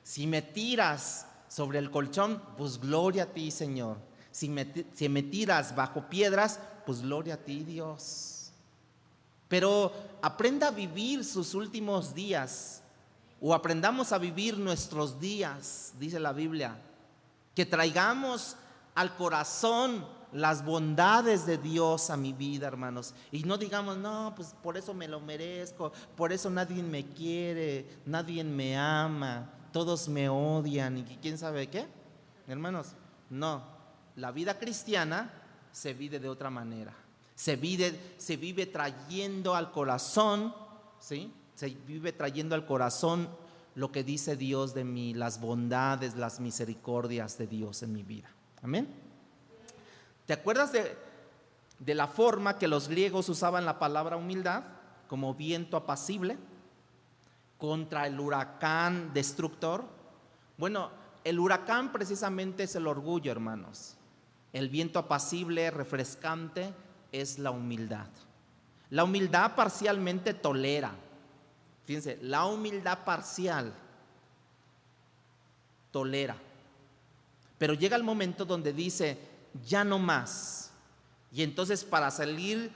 Si me tiras sobre el colchón, pues gloria a ti, Señor. Si me tiras bajo piedras, pues gloria a ti, Dios. Pero aprenda a vivir sus últimos días, o aprendamos a vivir nuestros días, dice la Biblia, que traigamos al corazón las bondades de Dios a mi vida, hermanos, y no digamos, no, pues por eso me lo merezco, por eso nadie me quiere, nadie me ama, todos me odian y quién sabe qué, hermanos. No, la vida cristiana se vive de otra manera, se vive trayendo al corazón, ¿sí? Se vive trayendo al corazón lo que dice Dios de mí, las bondades, las misericordias de Dios en mi vida. Amén. ¿Te acuerdas de la forma que los griegos usaban la palabra humildad? Como viento apacible contra el huracán destructor. Bueno, el huracán precisamente es el orgullo, hermanos. El viento apacible, refrescante, es la humildad. La humildad parcialmente tolera. Fíjense, la humildad parcial tolera. Pero llega el momento donde dice, ya no más. Y entonces para salir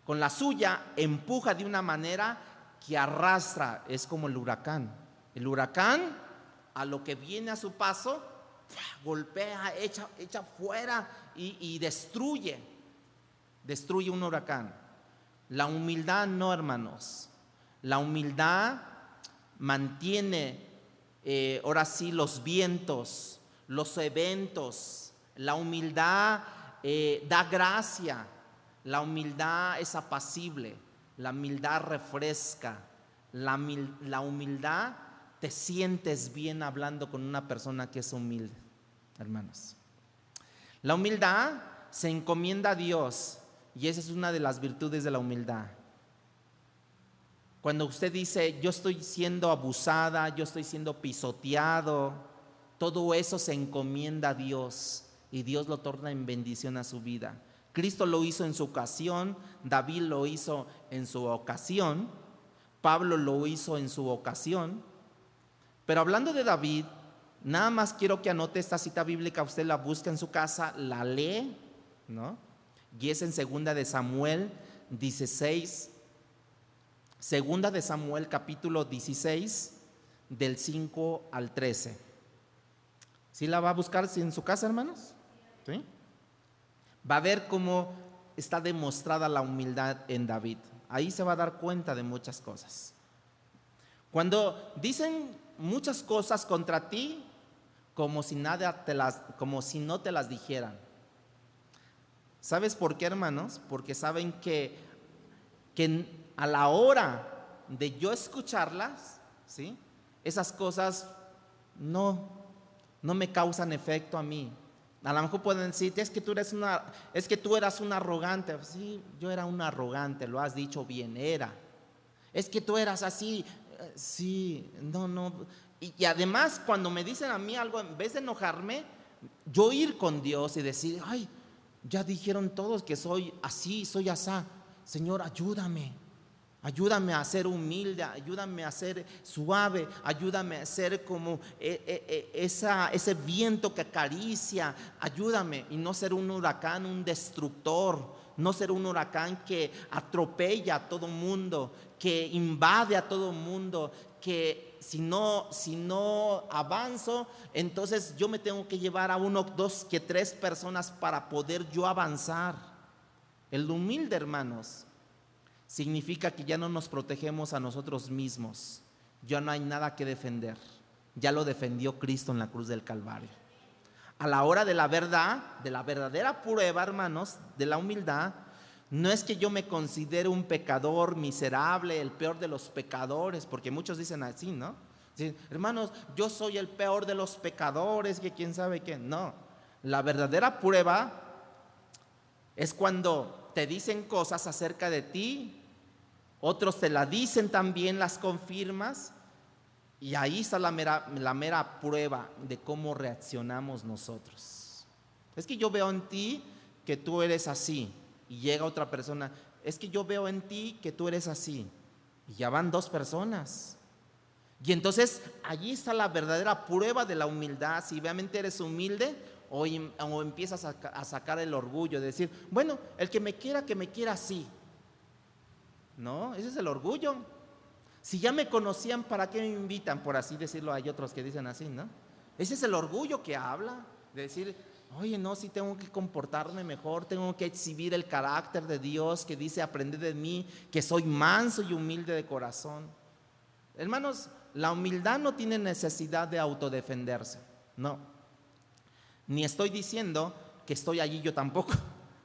con la suya, empuja de una manera que arrastra. Es como el huracán. El huracán, a lo que viene a su paso, golpea, echa fuera y destruye un huracán. La humildad no, hermanos. La humildad mantiene, ahora sí, los vientos, los eventos. La humildad da gracia. La humildad es apacible. La humildad refresca. La humildad, te sientes bien hablando con una persona que es humilde, hermanos. La humildad se encomienda a Dios, y esa es una de las virtudes de la humildad. Cuando usted dice, yo estoy siendo abusada, yo estoy siendo pisoteado, todo eso se encomienda a Dios y Dios lo torna en bendición a su vida. Cristo lo hizo en su ocasión, David lo hizo en su ocasión, Pablo lo hizo en su ocasión. Pero hablando de David, nada más quiero que anote esta cita bíblica, usted la busca en su casa, la lee, ¿no? Y es en 2 de Samuel 16. Segunda de Samuel capítulo 16 del 5 al 13. ¿Sí la va a buscar en su casa, hermanos? ¿Sí? Va a ver cómo está demostrada la humildad en David. Ahí se va a dar cuenta de muchas cosas. Cuando dicen muchas cosas contra ti, como si como si no te las dijeran. ¿Sabes por qué, hermanos? Porque saben que a la hora de yo escucharlas, ¿sí?, esas cosas no me causan efecto a mí. A lo mejor pueden decirte, es que tú eras un arrogante. Sí, yo era un arrogante, lo has dicho bien, era. Es que tú eras así. Sí, no. Y además, cuando me dicen a mí algo, en vez de enojarme, yo ir con Dios y decir, ay, ya dijeron todos que soy así, soy asá. Señor, ayúdame a ser humilde, ayúdame a ser suave, ayúdame a ser como ese viento que acaricia, ayúdame, y no ser un huracán, un destructor, no ser un huracán que atropella a todo mundo, que invade a todo mundo, que si no avanzo, entonces yo me tengo que llevar a 1, 2, 3 personas para poder yo avanzar. El humilde, hermanos, significa que ya no nos protegemos a nosotros mismos, ya no hay nada que defender, ya lo defendió Cristo en la cruz del Calvario. A la hora de la verdad, de la verdadera prueba, hermanos, de la humildad, no es que yo me considere un pecador miserable, el peor de los pecadores, porque muchos dicen así, ¿no? Dicen, hermanos, yo soy el peor de los pecadores, que quién sabe qué. No, la verdadera prueba es cuando te dicen cosas acerca de ti, otros te la dicen también, las confirmas, y ahí está la mera prueba de cómo reaccionamos nosotros. Es que yo veo en ti que tú eres así, y llega otra persona, es que yo veo en ti que tú eres así, y ya van 2 personas. Y entonces allí está la verdadera prueba de la humildad, si realmente eres humilde o empiezas a sacar el orgullo de decir, bueno, el que me quiera así. No, ese es el orgullo. Si ya me conocían, ¿para qué me invitan? Por así decirlo, hay otros que dicen así, ¿no? Ese es el orgullo que habla, de decir, oye, no, sí tengo que comportarme mejor, tengo que exhibir el carácter de Dios que dice, aprended de mí, que soy manso y humilde de corazón. Hermanos, la humildad no tiene necesidad de autodefenderse, no. Ni estoy diciendo que estoy allí yo tampoco,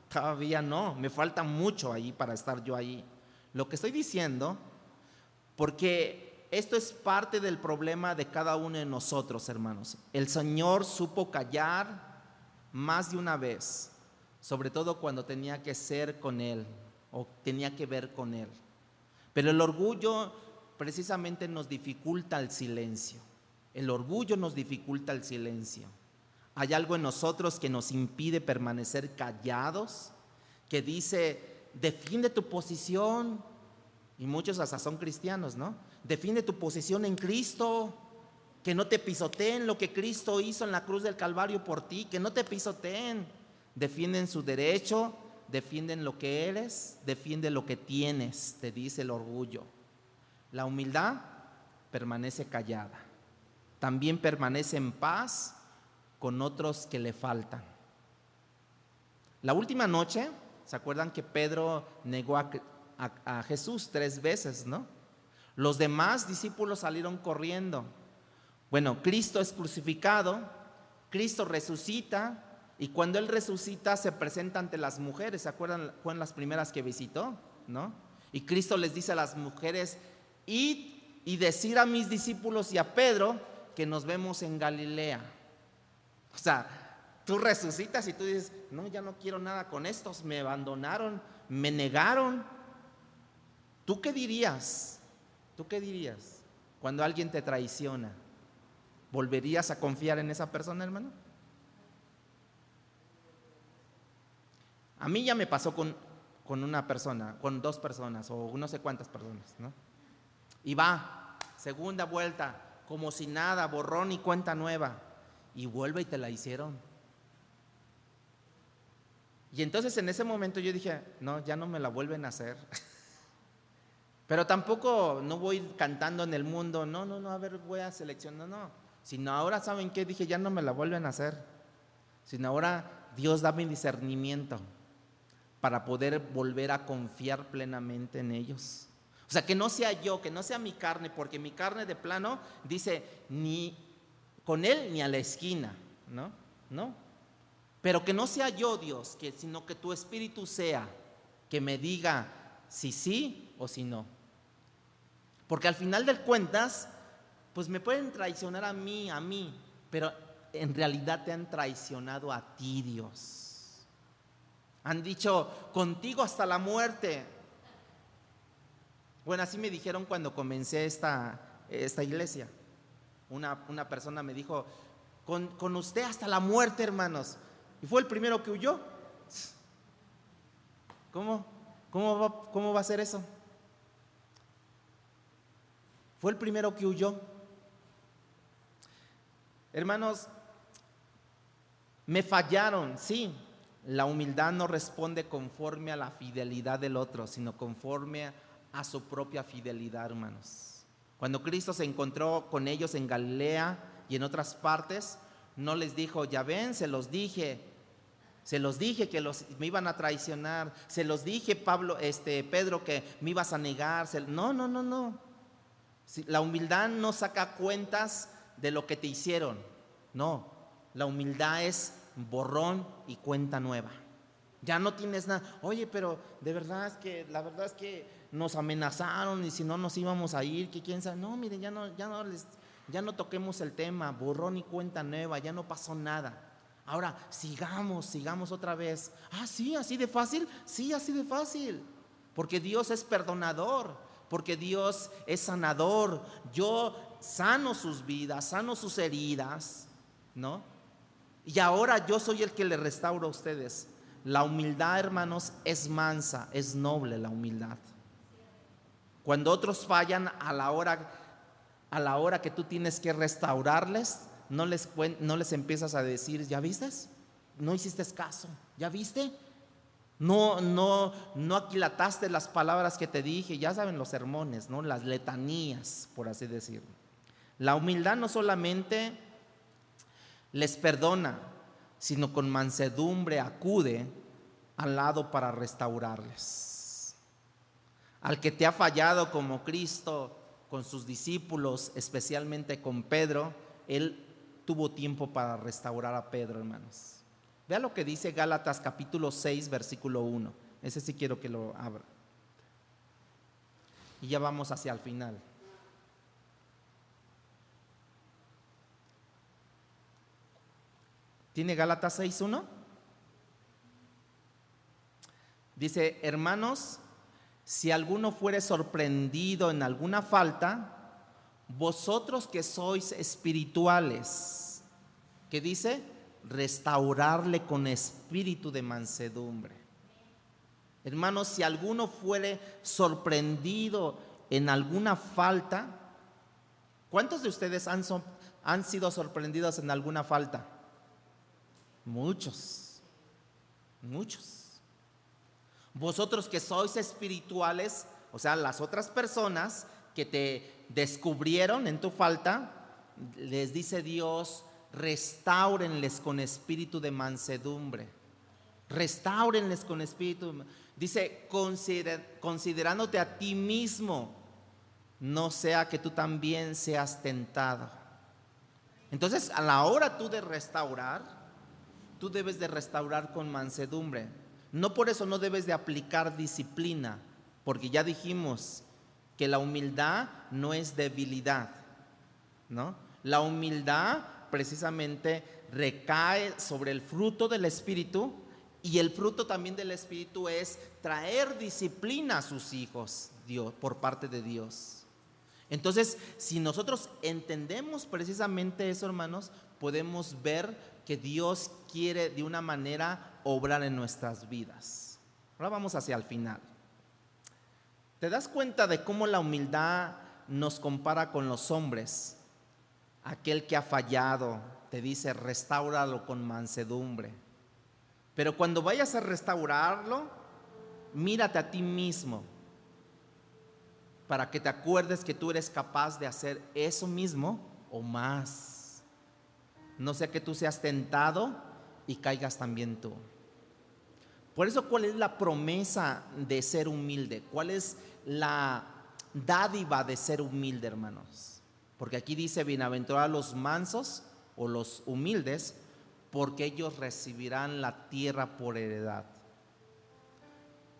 todavía no, me falta mucho allí para estar yo allí. Lo que estoy diciendo, porque esto es parte del problema de cada uno de nosotros, hermanos. El Señor supo callar más de una vez, sobre todo cuando tenía que ser con Él o tenía que ver con Él. Pero el orgullo precisamente nos dificulta el silencio. El orgullo nos dificulta el silencio. Hay algo en nosotros que nos impide permanecer callados, que dice, defiende tu posición, y muchos hasta son cristianos, ¿no? Defiende tu posición en Cristo, que no te pisoteen lo que Cristo hizo en la cruz del Calvario por ti, que no te pisoteen. Defienden su derecho, defienden lo que eres, defienden lo que tienes, te dice el orgullo. La humildad permanece callada, también permanece en paz con otros que le faltan. La última noche, ¿se acuerdan que Pedro negó a Jesús 3 veces, ¿no? Los demás discípulos salieron corriendo. Bueno, Cristo es crucificado, Cristo resucita, y cuando Él resucita se presenta ante las mujeres. ¿Se acuerdan? Fueron las primeras que visitó, ¿no? Y Cristo les dice a las mujeres, id y decir a mis discípulos y a Pedro que nos vemos en Galilea. O sea, tú resucitas y tú dices, no, ya no quiero nada con estos, me abandonaron, me negaron. ¿Tú qué dirías? ¿Tú qué dirías cuando alguien te traiciona? ¿Volverías a confiar en esa persona, hermano? A mí ya me pasó con una persona, con 2 personas o no sé cuántas personas, ¿no? Y va, segunda vuelta, como si nada, borrón y cuenta nueva, y vuelve y te la hicieron. Y entonces en ese momento yo dije, no, ya no me la vuelven a hacer. Pero tampoco no voy cantando en el mundo, no, a ver, voy a seleccionar, no. Sino ahora, ¿saben qué? Dije, ya no me la vuelven a hacer. Sino ahora Dios dame discernimiento para poder volver a confiar plenamente en ellos. O sea, que no sea yo, que no sea mi carne, porque mi carne de plano dice ni con él ni a la esquina, ¿no? No. Pero que no sea yo, Dios, sino que tu espíritu sea, que me diga si sí o si no. Porque al final de cuentas, pues me pueden traicionar a mí, pero en realidad te han traicionado a ti, Dios. Han dicho, contigo hasta la muerte. Bueno, así me dijeron cuando comencé esta iglesia. Una persona me dijo, con usted hasta la muerte, hermanos. Y fue el primero que huyó. ¿Cómo va a ser eso? Fue el primero que huyó. Hermanos, me fallaron, sí. La humildad no responde conforme a la fidelidad del otro, sino conforme a su propia fidelidad, hermanos. Cuando Cristo se encontró con ellos en Galilea y en otras partes, no les dijo, ya ven, se los dije que me iban a traicionar, se los dije, Pedro, que me ibas a negar. No. La humildad no saca cuentas de lo que te hicieron. No, la humildad es borrón y cuenta nueva. Ya no tienes nada. Oye, pero la verdad es que nos amenazaron y si no nos íbamos a ir, que quién sabe. No, miren, ya no toquemos el tema, borrón y cuenta nueva, ya no pasó nada. Ahora sigamos otra vez. Sí, así de fácil. Sí, así de fácil. Porque Dios es perdonador, porque Dios es sanador. Yo sano sus vidas, sano sus heridas, ¿no? Y ahora yo soy el que le restauro a ustedes. La humildad, hermanos, es mansa, es noble la humildad. Cuando otros fallan a la hora que tú tienes que restaurarles, no les empiezas a decir, ¿ya viste? No hiciste caso, ¿ya viste? No aquilataste las palabras que te dije. Ya saben los sermones, ¿no? Las letanías, por así decirlo. La humildad no solamente les perdona, sino con mansedumbre acude al lado para restaurarles. Al que te ha fallado como Cristo con sus discípulos, especialmente con Pedro, Él tuvo tiempo para restaurar a Pedro, hermanos. Vea lo que dice Gálatas capítulo 6, versículo 1. Ese sí quiero que lo abra. Y ya vamos hacia el final. ¿Tiene Gálatas 6:1? Dice, hermanos, si alguno fuere sorprendido en alguna falta, vosotros que sois espirituales, ¿qué dice? Restaurarle con espíritu de mansedumbre. Hermanos, si alguno fuere sorprendido en alguna falta, ¿cuántos de ustedes han sido sorprendidos en alguna falta? Muchos. Vosotros que sois espirituales, o sea, las otras personas que te descubrieron en tu falta, les dice Dios, restáurenles con espíritu de mansedumbre. Restáurenles con espíritu. Dice, considerándote a ti mismo, no sea que tú también seas tentado. Entonces, a la hora tú de restaurar, tú debes de restaurar con mansedumbre. No por eso no debes de aplicar disciplina, porque ya dijimos que la humildad no es debilidad, ¿no? La humildad precisamente recae sobre el fruto del Espíritu, y el fruto también del Espíritu es traer disciplina a sus hijos, por parte de Dios. Entonces, si nosotros entendemos precisamente eso, hermanos, podemos ver que Dios quiere de una manera obrar en nuestras vidas. Ahora vamos hacia el final. ¿Te das cuenta de cómo la humildad nos compara con los hombres? Aquel que ha fallado te dice, restáuralo con mansedumbre. Pero cuando vayas a restaurarlo, mírate a ti mismo, para que te acuerdes que tú eres capaz de hacer eso mismo o más. No sea que tú seas tentado y caigas también tú. Por eso, ¿cuál es la promesa de ser humilde? ¿Cuál es dádiva de ser humilde, hermanos. Porque aquí dice, bienaventurados los mansos o los humildes, porque ellos recibirán la tierra por heredad.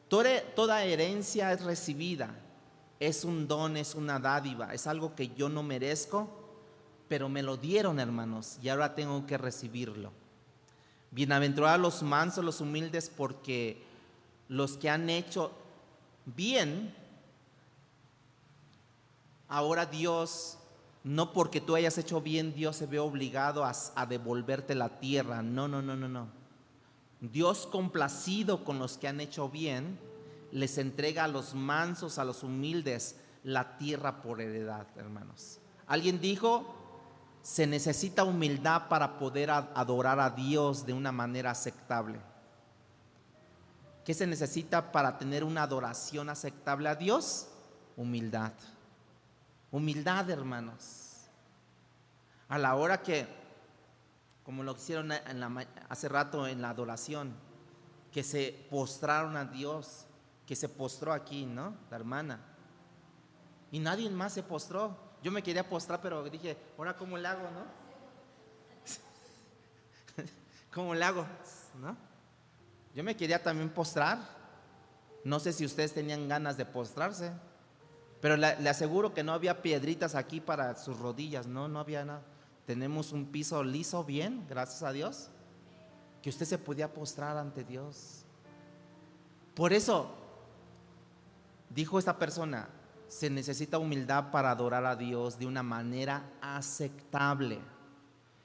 Toda herencia es recibida, es un don, es una dádiva, es algo que yo no merezco, pero me lo dieron, hermanos, y ahora tengo que recibirlo. Bienaventurados los mansos, los humildes, porque los que han hecho bien, ahora Dios, no porque tú hayas hecho bien, Dios se ve obligado a devolverte la tierra. No. Dios, complacido con los que han hecho bien, les entrega a los mansos, a los humildes, la tierra por heredad, hermanos. Alguien dijo, se necesita humildad para poder adorar a Dios de una manera aceptable. ¿Qué se necesita para tener una adoración aceptable a Dios? Humildad. Humildad, hermanos. A la hora que, como lo hicieron hace rato en la adoración, que se postraron a Dios, que se postró aquí, ¿no? La hermana. Y nadie más se postró. Yo me quería postrar, pero dije, ¿ahora cómo le hago, no? ¿Cómo le hago? ¿No? Yo me quería también postrar. No sé si ustedes tenían ganas de postrarse, pero le aseguro que no había piedritas aquí para sus rodillas. No había nada. Tenemos un piso liso bien, gracias a Dios, que usted se podía postrar ante Dios. Por eso dijo esta persona, se necesita humildad para adorar a Dios de una manera aceptable.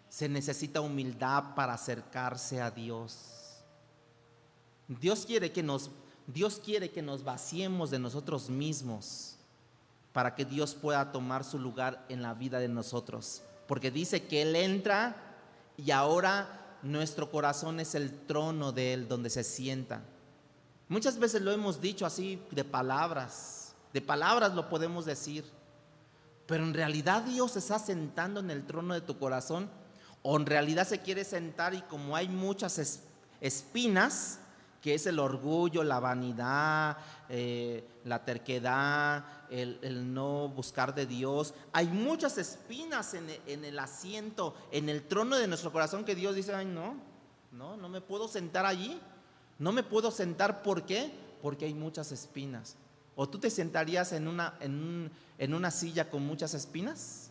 Se necesita humildad para acercarse a Dios. Dios quiere que nos vaciemos de nosotros mismos para que Dios pueda tomar su lugar en la vida de nosotros. Porque dice que Él entra y ahora nuestro corazón es el trono de Él donde se sienta. Muchas veces lo hemos dicho así de palabras lo podemos decir, pero en realidad Dios se está sentando en el trono de tu corazón, o en realidad se quiere sentar y como hay muchas espinas, que es el orgullo, la vanidad, la terquedad, el no buscar de Dios, hay muchas espinas en el asiento, en el trono de nuestro corazón, que Dios dice, ay no me puedo sentar allí, no me puedo sentar. ¿Por qué? Porque hay muchas espinas. ¿O tú te sentarías en una silla con muchas espinas?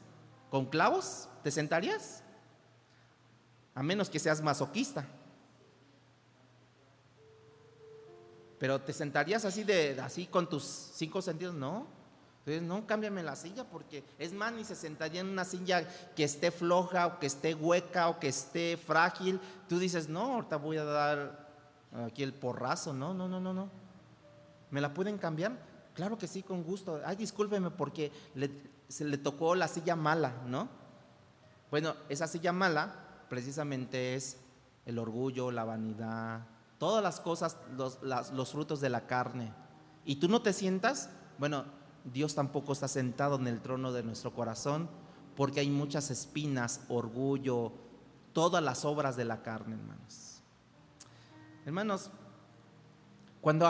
¿Con clavos? ¿Te sentarías? A menos que seas masoquista. Pero ¿te sentarías así con tus 5 sentidos? No. Entonces, no, cámbiame la silla, porque es más, ni se sentaría en una silla que esté floja o que esté hueca o que esté frágil. Tú dices, no, ahorita voy a dar aquí el porrazo. No. ¿Me la pueden cambiar? Claro que sí, con gusto. Ay, discúlpeme porque se le tocó la silla mala, ¿no? Bueno, esa silla mala precisamente es el orgullo, la vanidad, todas las cosas, los frutos de la carne. ¿Y tú no te sientas? Bueno, Dios tampoco está sentado en el trono de nuestro corazón, porque hay muchas espinas, orgullo, todas las obras de la carne, hermanos. Hermanos, cuando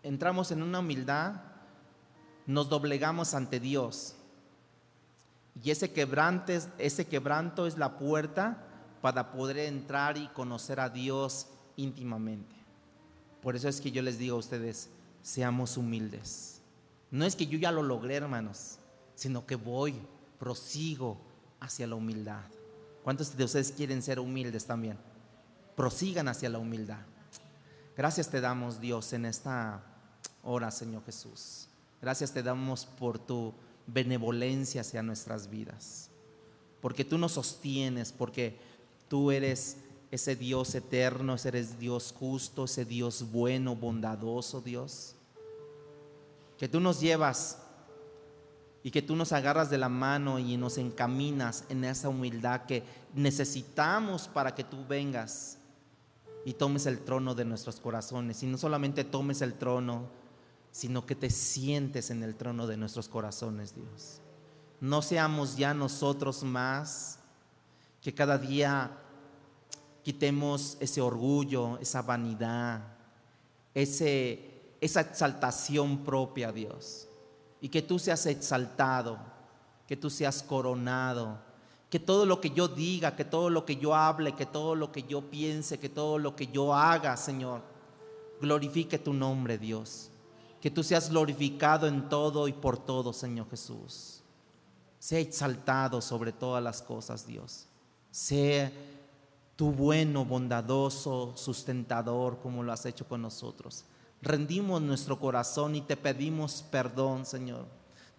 entramos en una humildad, nos doblegamos ante Dios, y ese quebranto es la puerta para poder entrar y conocer a Dios íntimamente. Por eso es que yo les digo a ustedes, seamos humildes. No es que yo ya lo logré, hermanos, sino que prosigo hacia la humildad. ¿Cuántos de ustedes quieren ser humildes también? Prosigan hacia la humildad. Gracias te damos, Dios, en esta hora, Señor Jesús. Gracias te damos por tu benevolencia hacia nuestras vidas, porque tú nos sostienes, porque tú eres ese Dios eterno, eres Dios justo, ese Dios bueno, bondadoso, Dios, que tú nos llevas y que tú nos agarras de la mano y nos encaminas en esa humildad que necesitamos para que tú vengas y tomes el trono de nuestros corazones. Y no solamente tomes el trono, sino que te sientes en el trono de nuestros corazones, Dios. No seamos ya nosotros más, que cada día quitemos ese orgullo, esa vanidad, esa exaltación propia, Dios. y que tú seas exaltado, que tú seas coronado, que todo lo que yo diga, que todo lo que yo hable, que todo lo que yo piense, que todo lo que yo haga, Señor, glorifique tu nombre, Dios. Que tú seas glorificado en todo y por todo, Señor Jesús. Sea exaltado sobre todas las cosas, Dios. Sea tu bueno, bondadoso, sustentador, como lo has hecho con nosotros. Rendimos nuestro corazón y te pedimos perdón, Señor.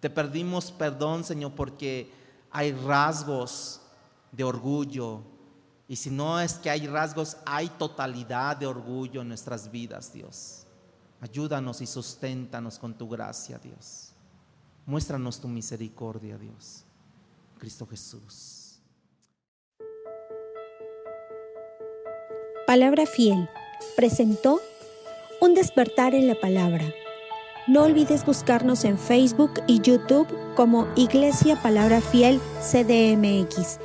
Te pedimos perdón, Señor, porque hay rasgos de orgullo. Y si no es que hay rasgos, hay totalidad de orgullo en nuestras vidas, Dios. Ayúdanos y susténtanos con tu gracia, Dios. Muéstranos tu misericordia, Dios. Cristo Jesús. Palabra Fiel presentó Un despertar en la palabra. No olvides buscarnos en Facebook y YouTube como Iglesia Palabra Fiel CDMX